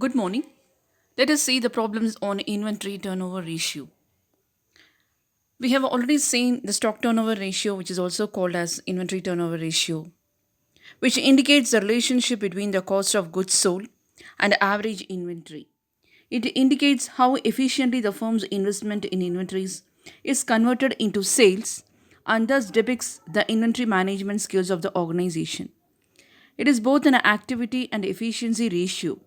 Good morning. Let us see the problems on inventory turnover ratio. We have already seen the stock turnover ratio, which is also called as inventory turnover ratio, which indicates the relationship between the cost of goods sold and average inventory. It indicates how efficiently the firm's investment in inventories is converted into sales and thus depicts the inventory management skills of the organization. It is both an activity and efficiency ratio.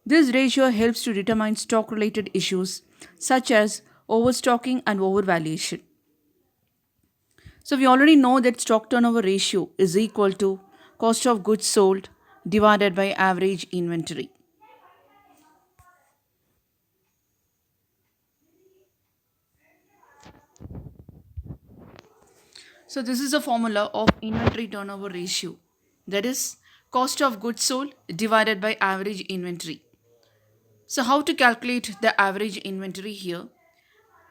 This ratio helps to determine stock related issues such as overstocking and overvaluation. So, we already know that stock turnover ratio is equal to cost of goods sold divided by average inventory. So, this is a formula of inventory turnover ratio, that is, cost of goods sold divided by average inventory. So, how to calculate the average inventory here?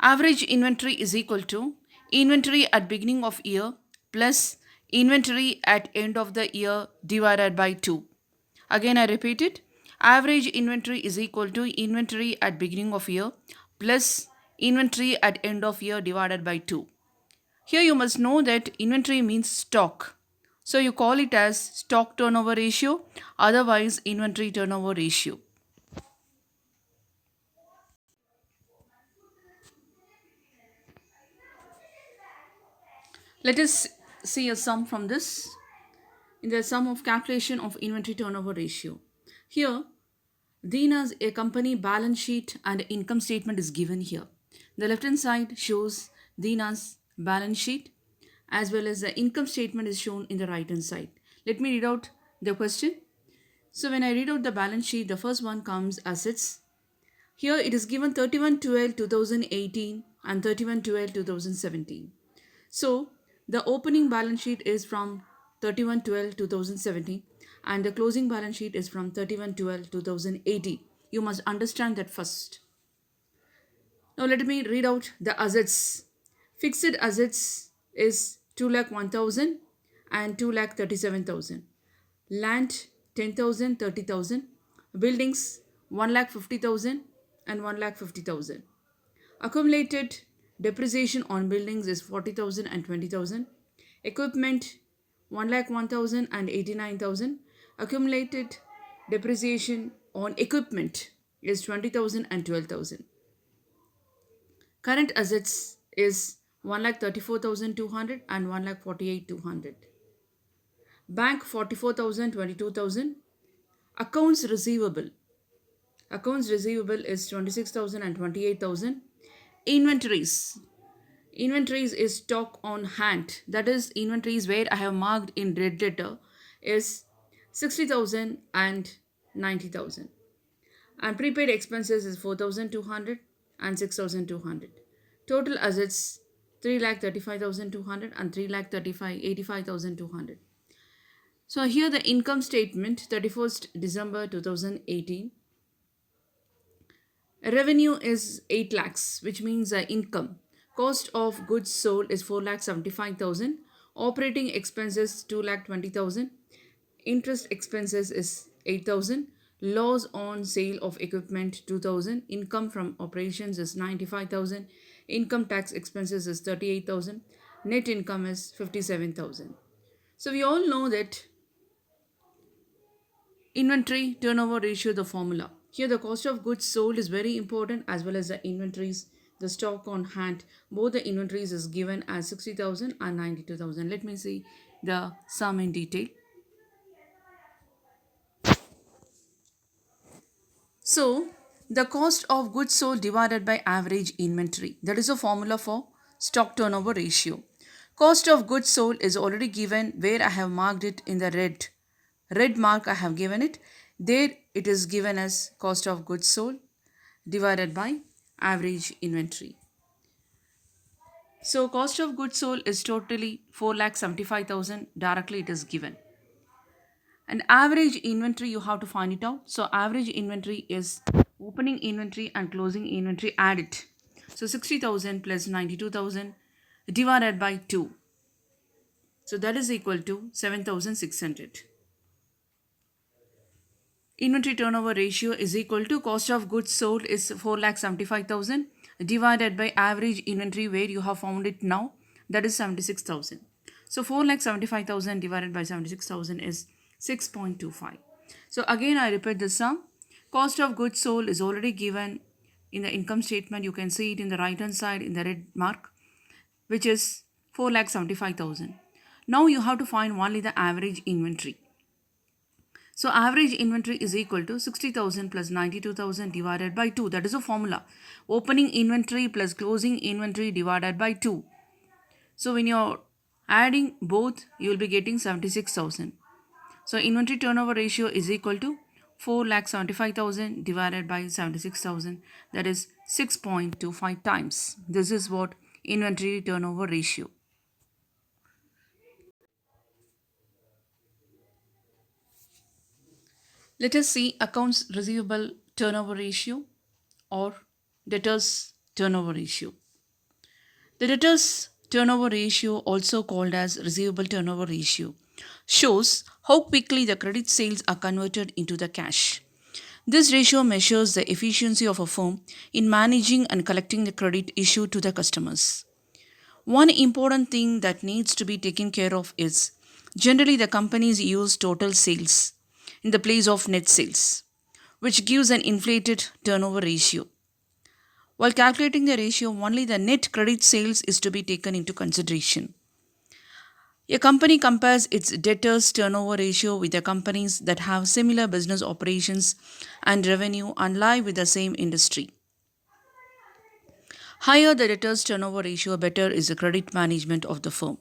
Average inventory is equal to inventory at beginning of year plus inventory at end of the year divided by 2. Again I repeat it. Average inventory is equal to inventory at beginning of year plus inventory at end of year divided by 2. Here you must know that inventory means stock. So you call it as stock turnover ratio, otherwise inventory turnover ratio. Let us see a sum from this. In the sum of calculation of inventory turnover ratio. Here, Dina's a company balance sheet and income statement is given here. The left hand side shows Dina's balance sheet as well as the income statement is shown in the right hand side. Let me read out the question. So when I read out the balance sheet, the first one comes assets. Here it is given 31/12/2018 and 31/12/2017. So the opening balance sheet is from 31/12/2017 and the closing balance sheet is from 31/12/2018. You must understand that first. Now let me read out the assets. Fixed assets is 2,01,000 and 2,37,000. Land 10,000, 30,000. Buildings 1,50,000 and 1,50,000. Accumulated depreciation on buildings is 40,000 and 20,000. Equipment 1,01,000 and 89,000. Accumulated depreciation on equipment is 20,000 and 12,000. Current assets is 1,34,200 and 1,48,200. Bank 44,000, 22,000. Accounts receivable. Accounts receivable is 26,000 and 28,000. Inventories. Inventories is stock on hand. That is inventories where I have marked in red letter is 60,000 and 90,000. And prepaid expenses is 4,200 and 6,200. Total assets 3,35,200 and 3,85,200. So here the income statement 31st December 2018. Revenue is 8 lakhs, which means income. Cost of goods sold is 4,75,000. Operating expenses 2,20,000. Interest expenses is 8,000. Loss on sale of equipment 2,000. Income from operations is 95,000. Income tax expenses is 38,000. Net income is 57,000. So we all know that inventory turnover ratio, the formula. Here, the cost of goods sold is very important as well as the inventories, the stock on hand. Both the inventories is given as 60,000 and 92,000. Let me see the sum in detail. So, the cost of goods sold divided by average inventory. That is a formula for stock turnover ratio. Cost of goods sold is already given where I have marked it in the red. Red mark I have given it. There it is given as cost of goods sold divided by average inventory. So cost of goods sold is totally 4,75,000. Directly it is given. And average inventory you have to find it out. So average inventory is opening inventory and closing inventory, add it. So 60,000 plus 92,000 divided by 2. So that is equal to 7,600. Inventory turnover ratio is equal to cost of goods sold is 4,75,000 divided by average inventory where you have found it now, that is 76,000. So 4,75,000 divided by 76,000 is 6.25. So again I repeat the sum. Cost of goods sold is already given in the income statement. You can see it in the right hand side in the red mark, which is 4,75,000. Now you have to find only the average inventory. So average inventory is equal to 60,000 plus 92,000 divided by 2. That is a formula. Opening inventory plus closing inventory divided by 2. So when you're adding both, you will be getting 76,000. So inventory turnover ratio is equal to 4,75,000 divided by 76,000. That is 6.25 times. This is what inventory turnover ratio. Let us see accounts receivable turnover ratio or debtors turnover ratio. The debtors turnover ratio, also called as receivable turnover ratio, shows how quickly the credit sales are converted into the cash. This ratio measures the efficiency of a firm in managing and collecting the credit issued to the customers. One important thing that needs to be taken care of is generally the companies use total sales in the place of net sales, which gives an inflated turnover ratio. While calculating the ratio, only the net credit sales is to be taken into consideration. A company compares its debtors turnover ratio with the companies that have similar business operations and revenue and lie with the same industry. Higher the debtors turnover ratio, better is the credit management of the firm.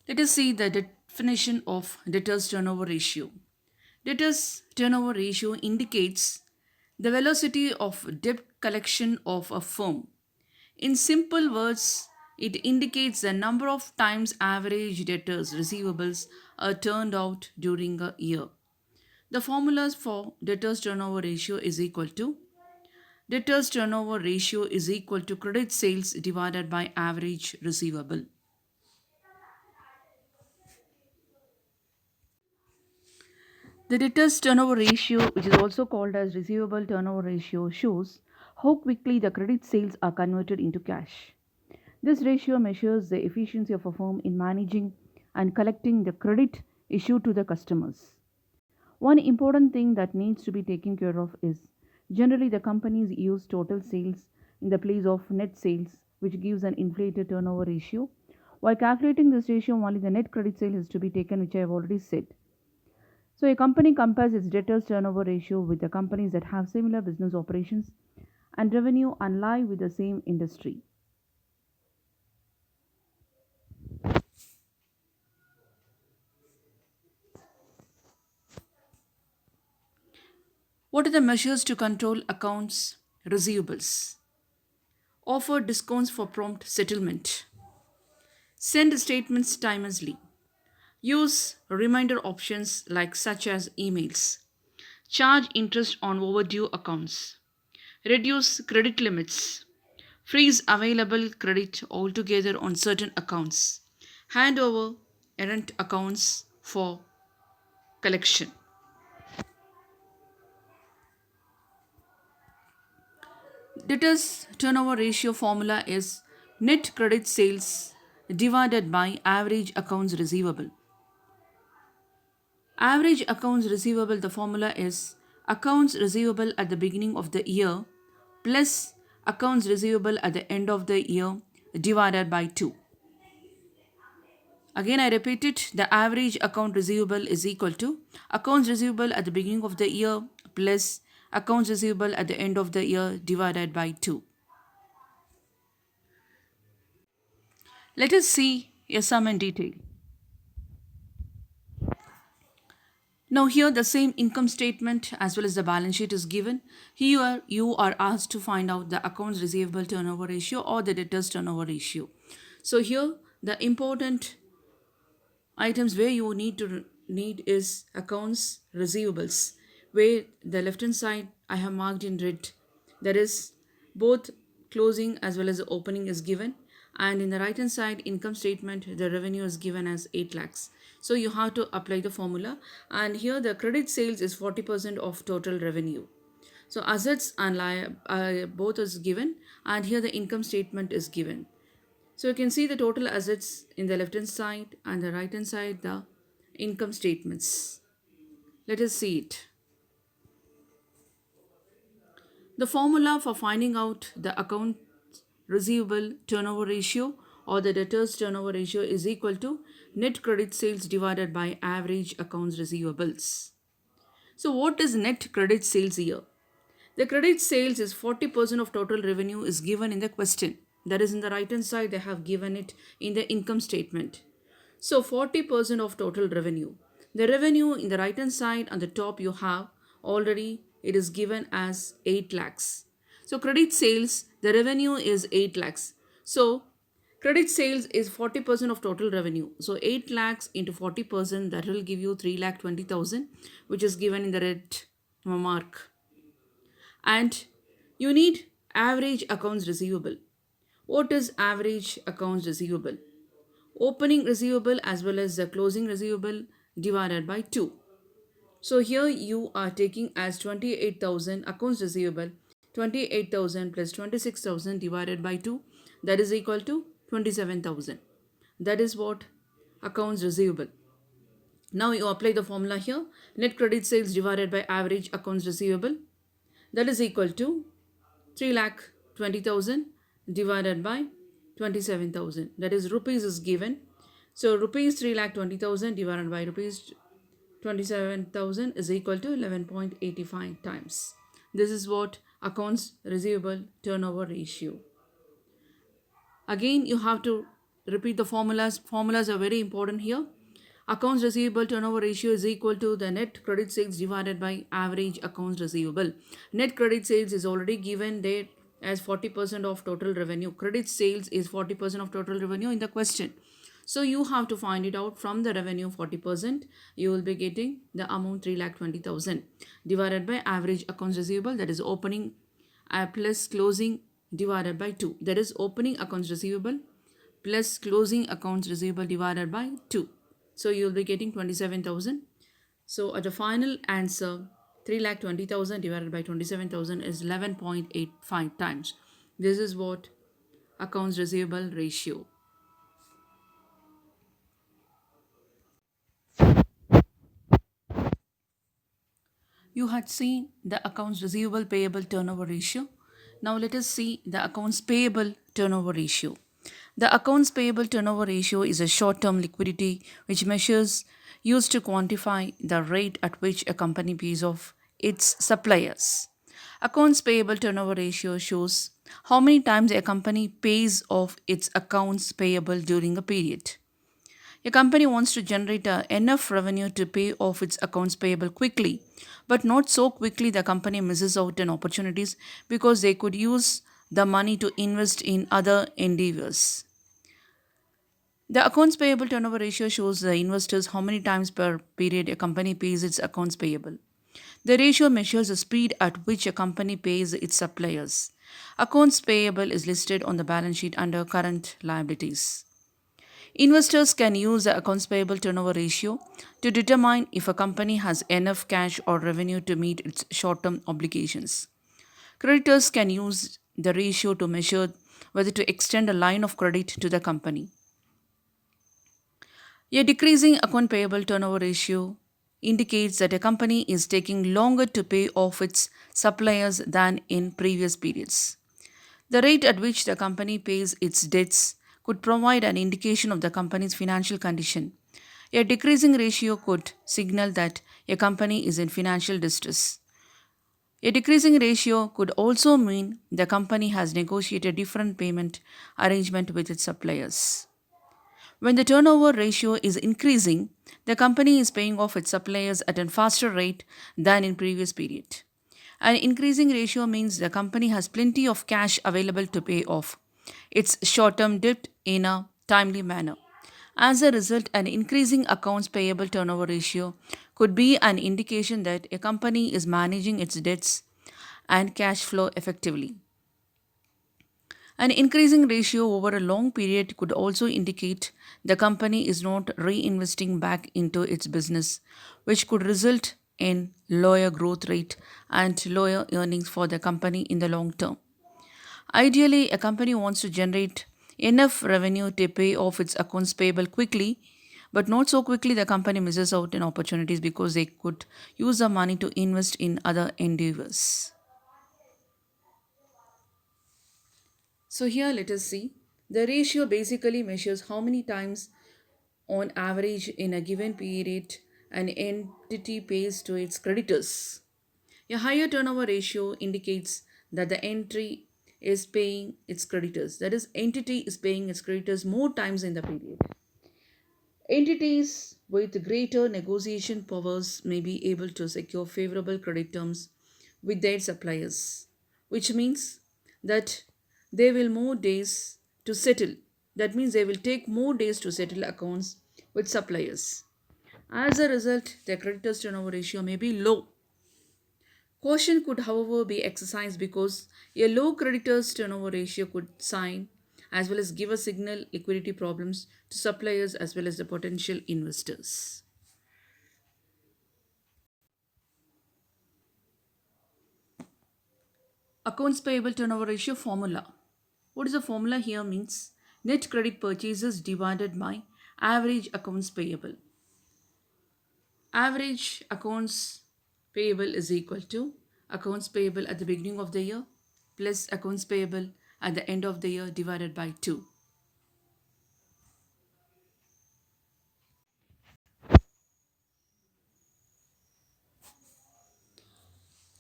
Let us see the definition of debtors turnover ratio. Debtors turnover ratio indicates the velocity of debt collection of a firm. In simple words, it indicates the number of times average debtors receivables are turned out during a year. The formulas for debtors turnover ratio is equal to debtors turnover ratio is equal to credit sales divided by average receivable. The debtors turnover ratio, which is also called as receivable turnover ratio, shows how quickly the credit sales are converted into cash. This ratio measures the efficiency of a firm in managing and collecting the credit issued to the customers. One important thing that needs to be taken care of is generally the companies use total sales in the place of net sales, which gives an inflated turnover ratio. While calculating this ratio, only the net credit sale is to be taken, which I have already said. So, a company compares its debtors turnover ratio with the companies that have similar business operations and revenue and lie with the same industry. What are the measures to control accounts receivables? Offer discounts for prompt settlement. Send statements timelessly. Use reminder options like such as emails. Charge interest on overdue accounts. Reduce credit limits. Freeze available credit altogether on certain accounts. Hand over errant accounts for collection. Debtors turnover ratio formula is net credit sales divided by average accounts receivable. Average accounts receivable, the formula is accounts receivable at the beginning of the year plus accounts receivable at the end of the year divided by 2. Again, I repeat it, the average account receivable is equal to accounts receivable at the beginning of the year plus accounts receivable at the end of the year divided by 2. Let us see a sum in detail. Now here the same income statement as well as the balance sheet is given. Here you are asked to find out the accounts receivable turnover ratio or the debtors turnover ratio. So here the important items where you need is accounts receivables, where the left hand side I have marked in red, that is both closing as well as the opening is given, And in the right hand side income statement, the revenue is given as 8 lakhs. So you have to apply the formula, and here the credit sales is 40% of total revenue. So assets and both is given, and here the income statement is given. So you can see the total assets in the left hand side and the right hand side the income statements. Let us see it. The formula for finding out the account receivable turnover ratio or the debtors turnover ratio is equal to net credit sales divided by average accounts receivables. So what is net credit sales here? The credit sales is 40% of total revenue is given in the question. That is in the right hand side they have given it in the income statement. So 40% of total revenue. The revenue in the right hand side on the top you have already it is given as 8 lakhs. So credit sales, the revenue is 8 lakhs. So credit sales is 40% of total revenue. So 8 lakhs into 40%, that will give you 3 lakh 20,000, which is given in the red mark. And you need average accounts receivable. What is average accounts receivable? Opening receivable as well as the closing receivable divided by 2. So here you are taking as 28,000 accounts receivable, 28,000 plus 26,000 divided by 2, that is equal to 27,000. That is what accounts receivable. Now you apply the formula here, net credit sales divided by average accounts receivable, that is equal to 3 lakh 20,000 divided by 27,000. That is rupees is given. So rupees 3 lakh 20,000 divided by rupees 27,000 is equal to 11.85 times. This is what accounts receivable turnover ratio. Again, you have to repeat the formulas. Formulas are very important here. Accounts receivable turnover ratio is equal to the net credit sales divided by average accounts receivable. Net credit sales is already given there as 40% of total revenue. Credit sales is 40% of total revenue in the question. So you have to find it out from the revenue 40%. You will be getting the amount 3,20,000 divided by average accounts receivable, that is opening plus closing divided by 2. That is opening accounts receivable plus closing accounts receivable divided by 2. So you will be getting 27,000. So at the final answer, 3,20,000 divided by 27,000 is 11.85 times. This is what accounts receivable ratio. You had seen the accounts receivable payable turnover ratio. Now let us see the accounts payable turnover ratio. The accounts payable turnover ratio is a short term liquidity which measures used to quantify the rate at which a company pays off its suppliers. Accounts payable turnover ratio shows how many times a company pays off its accounts payable during a period. A company wants to generate enough revenue to pay off its accounts payable quickly, but not so quickly the company misses out on opportunities because they could use the money to invest in other endeavors. The accounts payable turnover ratio shows the investors how many times per period a company pays its accounts payable. The ratio measures the speed at which a company pays its suppliers. Accounts payable is listed on the balance sheet under current liabilities. Investors can use the accounts payable turnover ratio to determine if a company has enough cash or revenue to meet its short term obligations. Creditors can use the ratio to measure whether to extend a line of credit to the company. A decreasing account payable turnover ratio indicates that a company is taking longer to pay off its suppliers than in previous periods. The rate at which the company pays its debts could provide an indication of the company's financial condition. A decreasing ratio could signal that a company is in financial distress. A decreasing ratio could also mean the company has negotiated different payment arrangement with its suppliers. When the turnover ratio is increasing, the company is paying off its suppliers at a faster rate than in previous period. An increasing ratio means the company has plenty of cash available to pay off its short-term debt in a timely manner. As a result, an increasing accounts payable turnover ratio could be an indication that a company is managing its debts and cash flow effectively. An increasing ratio over a long period could also indicate the company is not reinvesting back into its business, which could result in lower growth rate and lower earnings for the company in the long term. Ideally, a company wants to generate enough revenue to pay off its accounts payable quickly, but not so quickly the company misses out on opportunities because they could use the money to invest in other endeavors. So here let us see. The ratio basically measures how many times on average in a given period an entity pays to its creditors. A higher turnover ratio indicates that the entry is paying its creditors. That is, entity is paying its creditors more times in the period. Entities with greater negotiation powers may be able to secure favorable credit terms with their suppliers, which means that they will more days to settle. That means they will take more days to settle accounts with suppliers. As a result, their creditors turnover ratio may be low. Caution could, however, be exercised because a low creditors turnover ratio could sign as well as give a signal liquidity problems to suppliers as well as the potential investors. Accounts payable turnover ratio formula. What is the formula here means? Net credit purchases divided by average accounts payable. Average accounts payable is equal to accounts payable at the beginning of the year plus accounts payable at the end of the year divided by 2.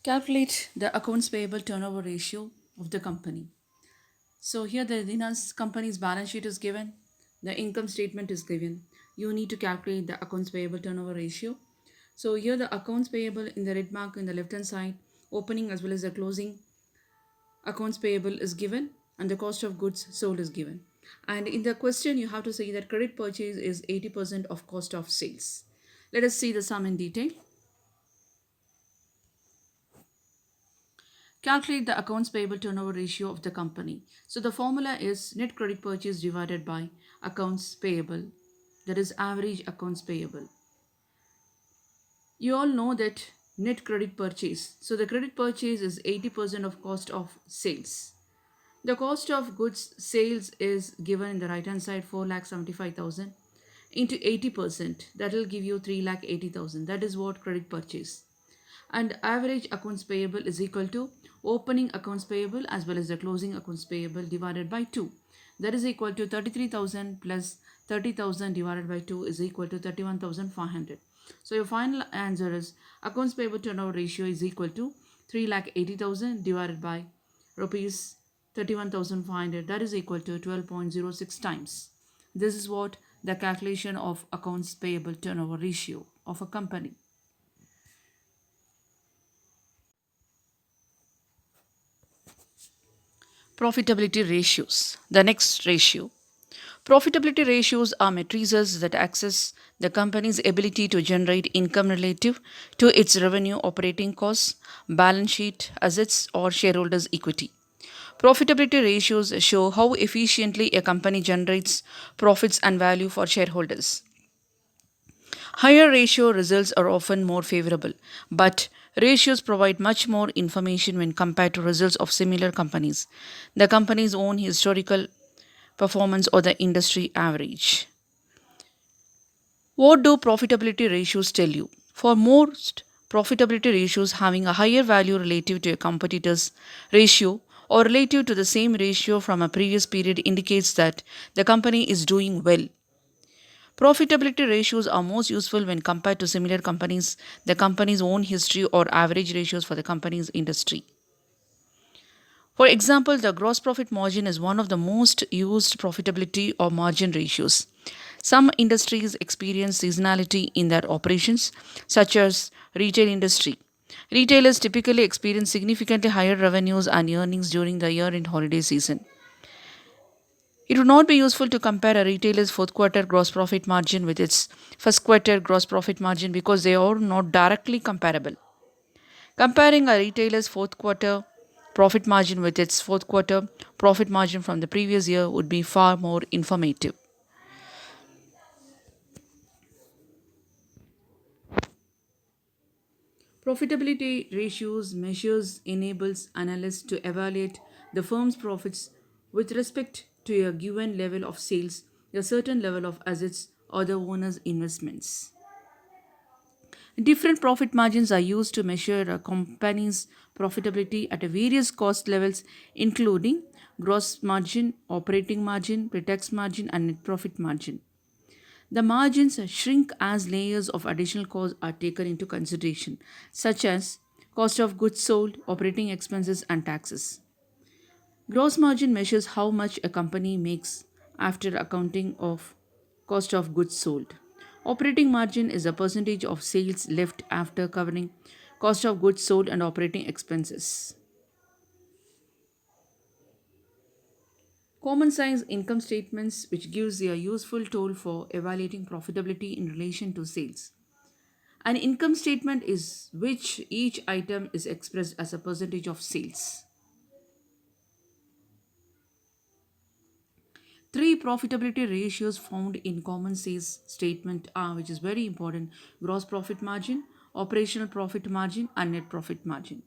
Calculate the accounts payable turnover ratio of the company. So here the Dina's company's balance sheet is given, the income statement is given. You need to calculate the accounts payable turnover ratio. So here the accounts payable in the red mark in the left hand side, opening as well as the closing accounts payable is given and the cost of goods sold is given. And in the question you have to say that credit purchase is 80% of cost of sales. Let us see the sum in detail. Calculate the accounts payable turnover ratio of the company. So the formula is net credit purchase divided by accounts payable. That is average accounts payable. You all know that net credit purchase. So the credit purchase is 80% of cost of sales. The cost of goods sales is given in the right hand side 4,75,000 into 80%, that will give you 3,80,000. That is what credit purchase. And average accounts payable is equal to opening accounts payable as well as the closing accounts payable divided by 2. That is equal to 33,000 plus 30,000 divided by 2 is equal to 31,500. So your final answer is accounts payable turnover ratio is equal to 3,80,000 divided by rupees 31,500. That is equal to 12.06 times. This is what the calculation of accounts payable turnover ratio of a company. Profitability ratios. The next ratio. Profitability ratios are matrices that assess the company's ability to generate income relative to its revenue, operating costs, balance sheet, assets, or shareholders' equity. Profitability ratios show how efficiently a company generates profits and value for shareholders. Higher ratio results are often more favorable, but ratios provide much more information when compared to results of similar companies, the company's own historical performance, or the industry average. What do profitability ratios tell you? For most profitability ratios, having a higher value relative to a competitor's ratio or relative to the same ratio from a previous period indicates that the company is doing well. Profitability ratios are most useful when compared to similar companies, the company's own history, or average ratios for the company's industry. For example, the gross profit margin is one of the most used profitability or margin ratios. Some industries experience seasonality in their operations, such as retail industry. Retailers typically experience significantly higher revenues and earnings during the year-end holiday season. It would not be useful to compare a retailer's fourth quarter gross profit margin with its first quarter gross profit margin because they are not directly comparable. Comparing a retailer's fourth quarter profit margin with its fourth quarter profit margin from the previous year would be far more informative. Profitability ratios measures enables analysts to evaluate the firm's profits with respect to a given level of sales, a certain level of assets, or the owner's investments. Different profit margins are used to measure a company's profitability at various cost levels, including gross margin, operating margin, pre-tax margin, and net profit margin. The margins shrink as layers of additional costs are taken into consideration, such as cost of goods sold, operating expenses, and taxes. Gross margin measures how much a company makes after accounting of cost of goods sold. Operating margin is a percentage of sales left after covering cost of goods sold and operating expenses. Common size income statements, which gives a useful tool for evaluating profitability in relation to sales. An income statement is which each item is expressed as a percentage of sales. Three profitability ratios found in common sales statement are, which is very important: gross profit margin, operational profit margin, and net profit margin.